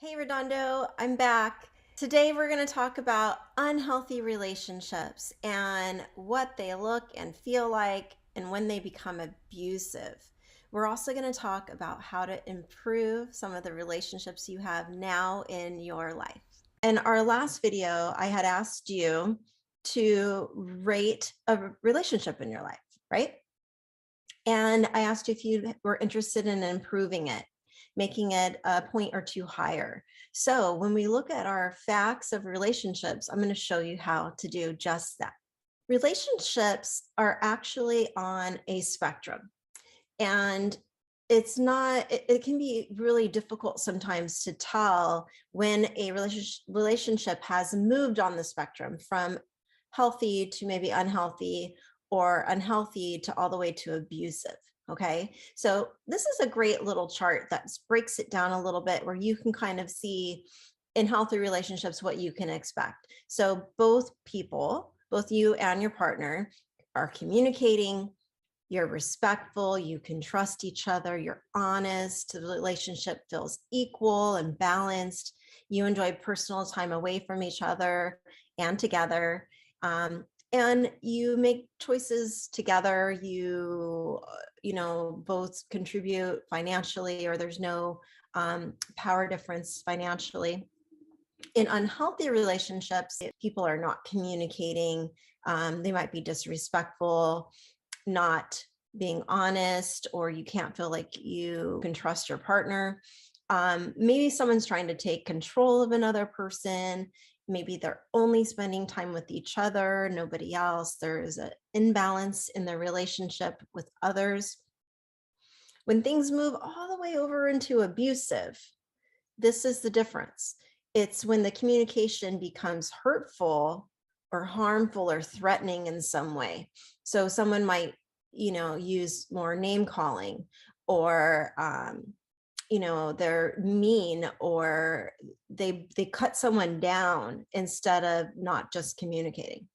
Hey Redondo, I'm back. Today we're going to talk about unhealthy relationships and what they look and feel like and when they become abusive. We're also going to talk about how to improve some of the relationships you have now in your life. In our last video, I had asked you to rate a relationship in your life, right? And I asked you if you were interested in improving it, making it a point or two higher. So when we look at our facts of relationships, I'm going to show you how to do just that. Relationships are actually on a spectrum, and it can be really difficult sometimes to tell when a relationship has moved on the spectrum from healthy to maybe unhealthy, or unhealthy to all the way to abusive. Okay, so this is a great little chart that breaks it down a little bit, where you can kind of see in healthy relationships what you can expect. So both people, both you and your partner, are communicating, you're respectful, you can trust each other, you're honest, the relationship feels equal and balanced, you enjoy personal time away from each other and together, and you make choices together. You both contribute financially, or there's no power difference financially. In unhealthy relationships, people are not communicating, they might be disrespectful, not being honest, or you can't feel like you can trust your partner. Maybe someone's trying to take control of another person. Maybe they're only spending time with each other, nobody else. There's an imbalance in their relationship with others. When things move all the way over into abusive, this is the difference. It's when the communication becomes hurtful or harmful or threatening in some way. So someone might, use more name calling, or, they're mean, or they cut someone down instead of not just communicating.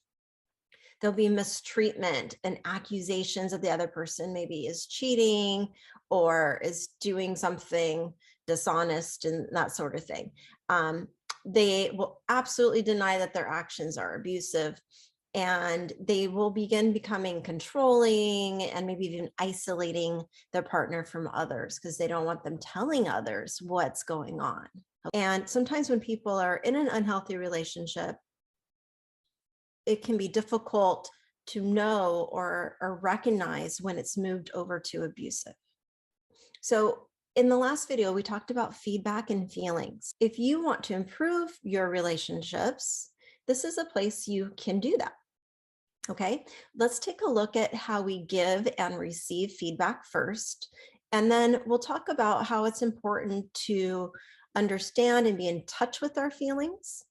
There'll be mistreatment and accusations that the other person maybe is cheating or is doing something dishonest and that sort of thing. They will absolutely deny that their actions are abusive, and they will begin becoming controlling and maybe even isolating their partner from others because they don't want them telling others what's going on. And sometimes when people are in an unhealthy relationship, it can be difficult to know or recognize when it's moved over to abusive. So in the last video, we talked about feedback and feelings. If you want to improve your relationships, this is a place you can do that. Okay, let's take a look at how we give and receive feedback first, and then we'll talk about how it's important to understand and be in touch with our feelings,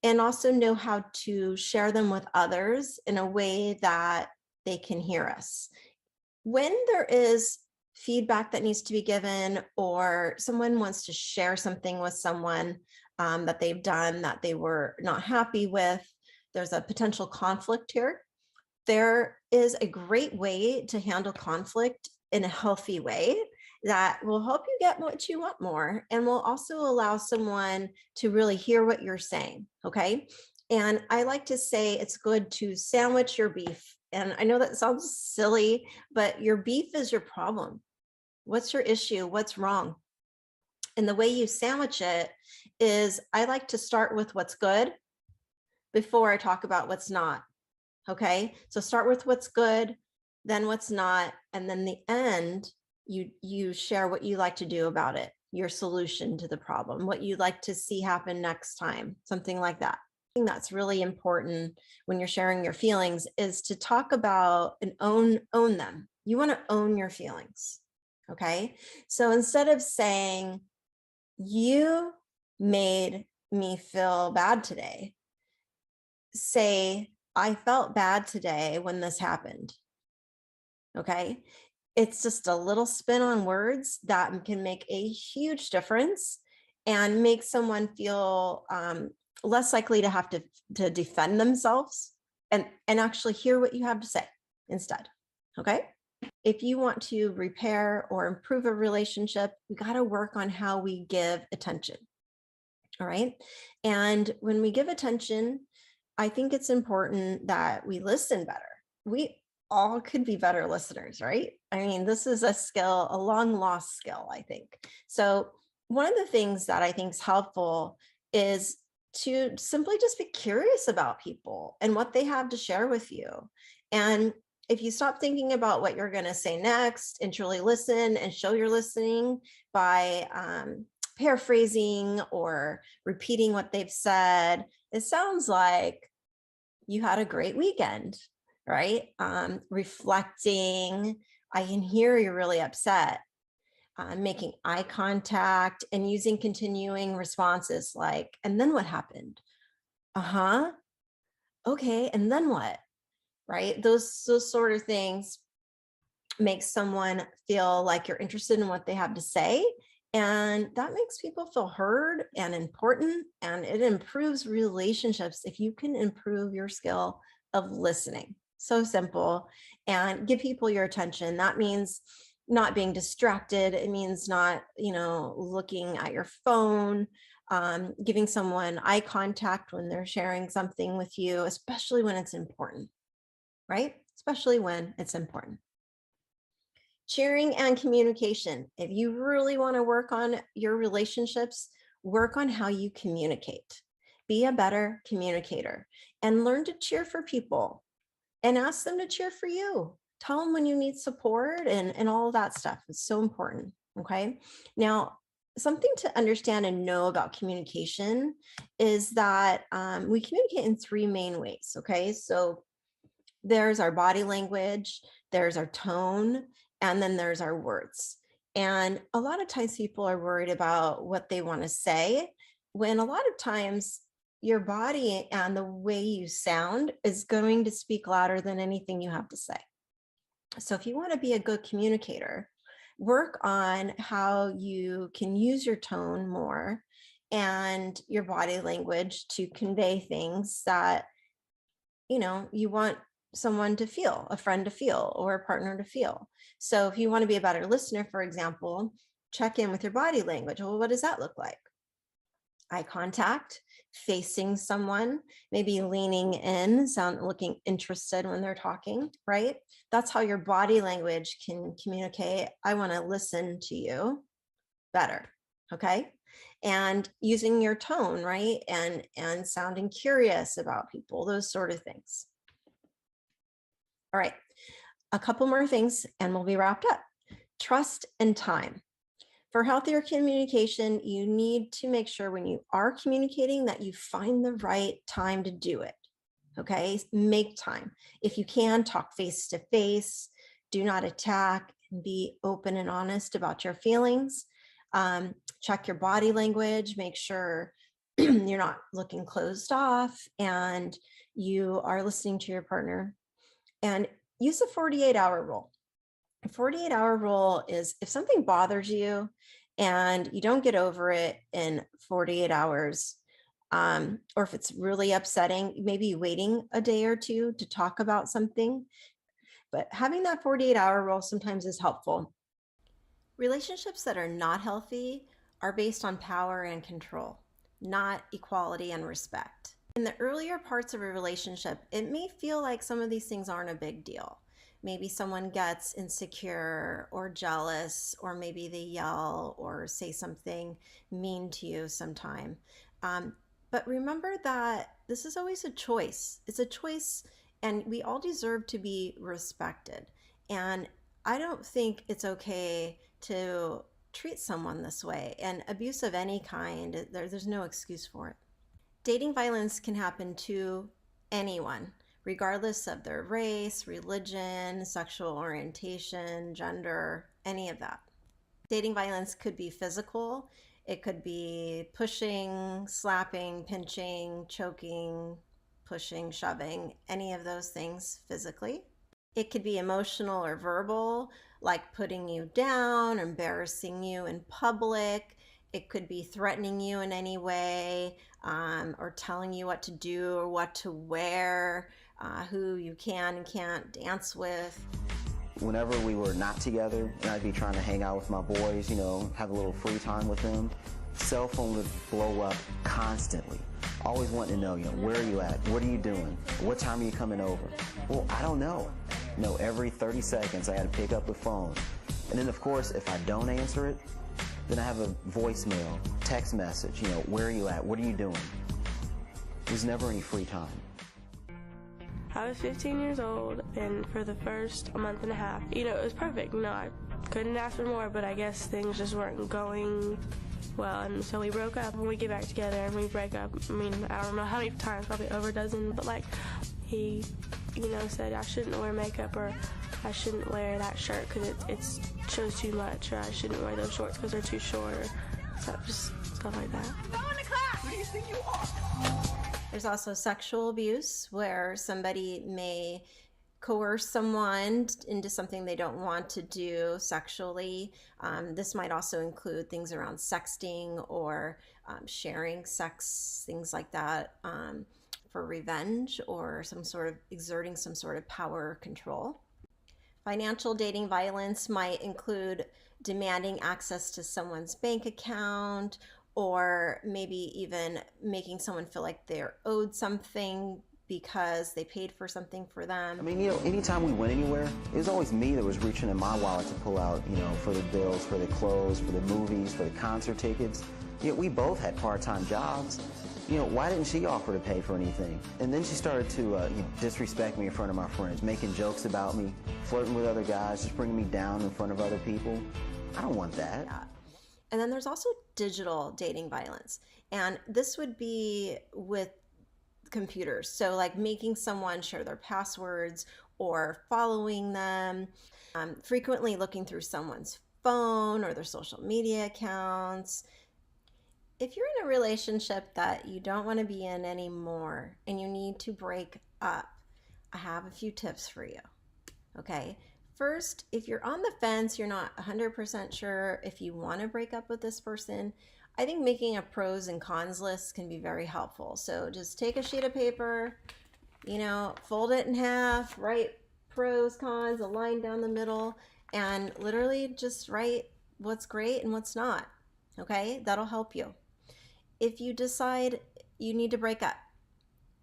and also know how to share them with others in a way that they can hear us. When there is feedback that needs to be given, or someone wants to share something with someone that they've done that they were not happy with, there's a potential conflict here. There is a great way to handle conflict in a healthy way that will help you get what you want more, and will also allow someone to really hear what you're saying. Okay. And I like to say it's good to sandwich your beef. And I know that sounds silly, but your beef is your problem. What's your issue? What's wrong? And the way you sandwich it is, I like to start with what's good before I talk about what's not. Okay, so start with what's good, then what's not, and then the end, you share what you like to do about it, your solution to the problem, what you'd like to see happen next time, something like that. I think that's really important when you're sharing your feelings, is to talk about and own them. You want to own your feelings. Okay, so instead of saying, you made me feel bad today, say, I felt bad today when this happened. Okay. It's just a little spin on words that can make a huge difference and make someone feel less likely to have to defend themselves, and actually hear what you have to say instead. Okay. If you want to repair or improve a relationship, we got to work on how we give attention. All right. And when we give attention, I think it's important that we listen better. We all could be better listeners, right? I mean, this is a skill, a long lost skill, I think. So, one of the things that I think is helpful is to simply just be curious about people and what they have to share with you. And if you stop thinking about what you're going to say next and truly listen and show you're listening by paraphrasing or repeating what they've said, it sounds like you had a great weekend, right? Reflecting, I can hear you're really upset. Making eye contact and using continuing responses like, and then what happened? Uh-huh. Okay, and then what? Right? Those sort of things make someone feel like you're interested in what they have to say. And that makes people feel heard and important. And it improves relationships if you can improve your skill of listening. So simple. And give people your attention. That means not being distracted. It means not, looking at your phone, giving someone eye contact when they're sharing something with you, especially when it's important, right? Especially when it's important. Sharing and communication. If you really want to work on your relationships, work on how you communicate. Be a better communicator and learn to cheer for people and ask them to cheer for you. Tell them when you need support and all of that stuff. It's so important. Okay. Now, something to understand and know about communication is that we communicate in three main ways. Okay. So there's our body language, there's our tone, and then there's our words. And a lot of times people are worried about what they want to say, when a lot of times your body and the way you sound is going to speak louder than anything you have to say. So if you want to be a good communicator, work on how you can use your tone more and your body language to convey things that you want someone to feel, a friend to feel, or a partner to feel. So if you want to be a better listener, for example, check in with your body language. Well, what does that look like? Eye contact, facing someone, maybe leaning in, looking interested when they're talking, right? That's how your body language can communicate. I want to listen to you better. Okay. And using your tone, right? And sounding curious about people, those sort of things. All right, a couple more things and we'll be wrapped up. Trust and time. For healthier communication, you need to make sure when you are communicating that you find the right time to do it. Okay, make time. If you can, talk face to face, do not attack, and be open and honest about your feelings. Check your body language, make sure you're not looking closed off and you are listening to your partner. And use a 48-hour rule. A 48-hour rule is if something bothers you and you don't get over it in 48 hours, or if it's really upsetting, maybe waiting a day or two to talk about something. But having that 48-hour rule sometimes is helpful. Relationships that are not healthy are based on power and control, not equality and respect. In the earlier parts of a relationship, it may feel like some of these things aren't a big deal. Maybe someone gets insecure or jealous, or maybe they yell or say something mean to you sometime. But remember that this is always a choice. It's a choice, and we all deserve to be respected. And I don't think it's okay to treat someone this way. And abuse of any kind, there's no excuse for it. Dating violence can happen to anyone, regardless of their race, religion, sexual orientation, gender, any of that. Dating violence could be physical. It could be pushing, slapping, pinching, choking, pushing, shoving, any of those things physically. It could be emotional or verbal, like putting you down, embarrassing you in public. It could be threatening you in any way, or telling you what to do or what to wear, who you can and can't dance with. Whenever we were not together and I'd be trying to hang out with my boys, have a little free time with them, Cell phone would blow up constantly. Always wanting to know, where are you at? What are you doing? What time are you coming over? Well, I don't know. Every 30 seconds I had to pick up the phone. And then, of course, if I don't answer it, then I have a voicemail, text message, where are you at? What are you doing? There's never any free time. I was 15 years old, and for the first month and a half, it was perfect. I couldn't ask for more, but I guess things just weren't going well, and so we broke up. When we get back together and we break up, I don't know how many times, probably over a dozen, but he, said I shouldn't wear makeup, or I shouldn't wear that shirt because it shows too much, or I shouldn't wear those shorts because they're too short, or just stuff like that. Go into class! Who do you think you are? There's also sexual abuse, where somebody may coerce someone into something they don't want to do sexually. This might also include things around sexting or sharing sex, things like that, for revenge or exerting some sort of power or control. Financial dating violence might include demanding access to someone's bank account, or maybe even making someone feel like they're owed something because they paid for something for them. Anytime we went anywhere, it was always me that was reaching in my wallet to pull out, for the bills, for the clothes, for the movies, for the concert tickets. We both had part-time jobs. Why didn't she offer to pay for anything? And then she started to disrespect me in front of my friends, making jokes about me, flirting with other guys, just bringing me down in front of other people. I don't want that. Yeah. And then there's also digital dating violence. And this would be with computers. So like making someone share their passwords or following them, frequently looking through someone's phone or their social media accounts. If you're in a relationship that you don't want to be in anymore and you need to break up, I have a few tips for you. Okay. First, if you're on the fence, you're not 100% sure if you want to break up with this person, I think making a pros and cons list can be very helpful. So just take a sheet of paper, fold it in half, write pros, cons, a line down the middle, and literally just write what's great and what's not. Okay, that'll help you. If you decide you need to break up,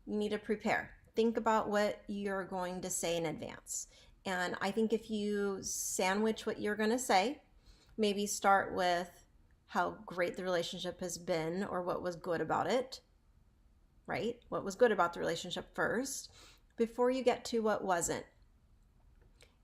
you need to prepare. Think about what you're going to say in advance. And I think if you sandwich what you're going to say, maybe start with how great the relationship has been or what was good about it, right? What was good about the relationship first before you get to what wasn't.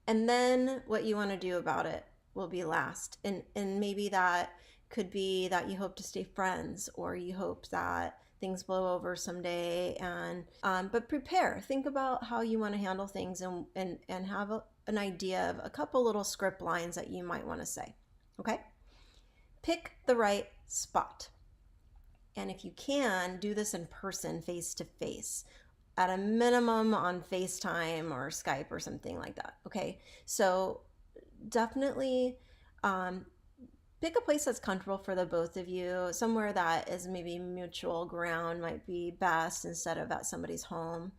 And then what you want to do about it will be last. And maybe that could be that you hope to stay friends, or you hope that things blow over someday. And but prepare. Think about how you want to handle things, and have an idea of a couple little script lines that you might want to say. Okay? Pick the right spot. And if you can, do this in person, face to face, at a minimum on FaceTime or Skype or something like that. Okay? So definitely pick a place that's comfortable for the both of you. Somewhere that is maybe mutual ground might be best instead of at somebody's home.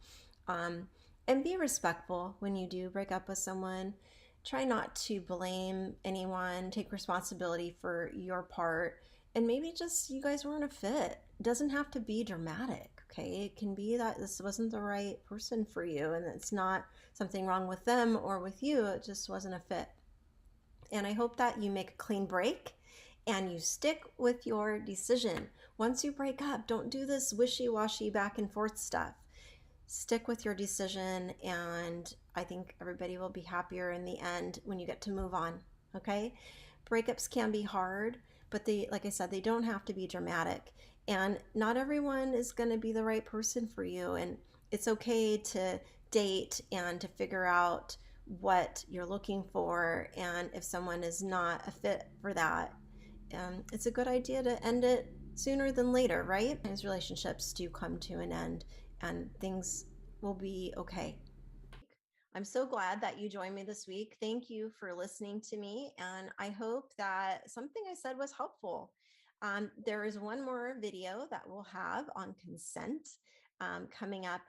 And be respectful when you do break up with someone. Try not to blame anyone. Take responsibility for your part. And maybe just you guys weren't a fit. It doesn't have to be dramatic, okay? It can be that this wasn't the right person for you, and it's not something wrong with them or with you. It just wasn't a fit. And I hope that you make a clean break and you stick with your decision. Once you break up, don't do this wishy-washy back and forth stuff. Stick with your decision, and I think everybody will be happier in the end when you get to move on, okay? Breakups can be hard, but like I said, they don't have to be dramatic. And not everyone is going to be the right person for you. And it's okay to date and to figure out what you're looking for. And if someone is not a fit for that, it's a good idea to end it sooner than later, right? These relationships do come to an end, and things will be okay. I'm so glad that you joined me this week. Thank you for listening to me, and I hope that something I said was helpful. There is one more video that we'll have on consent coming up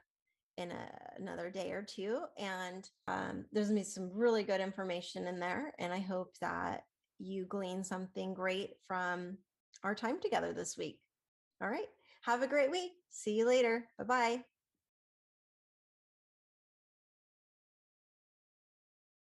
in another day or two, and there's gonna be some really good information in there, and I hope that you glean something great from our time together this week. All right. Have a great week. See you later. Bye-bye.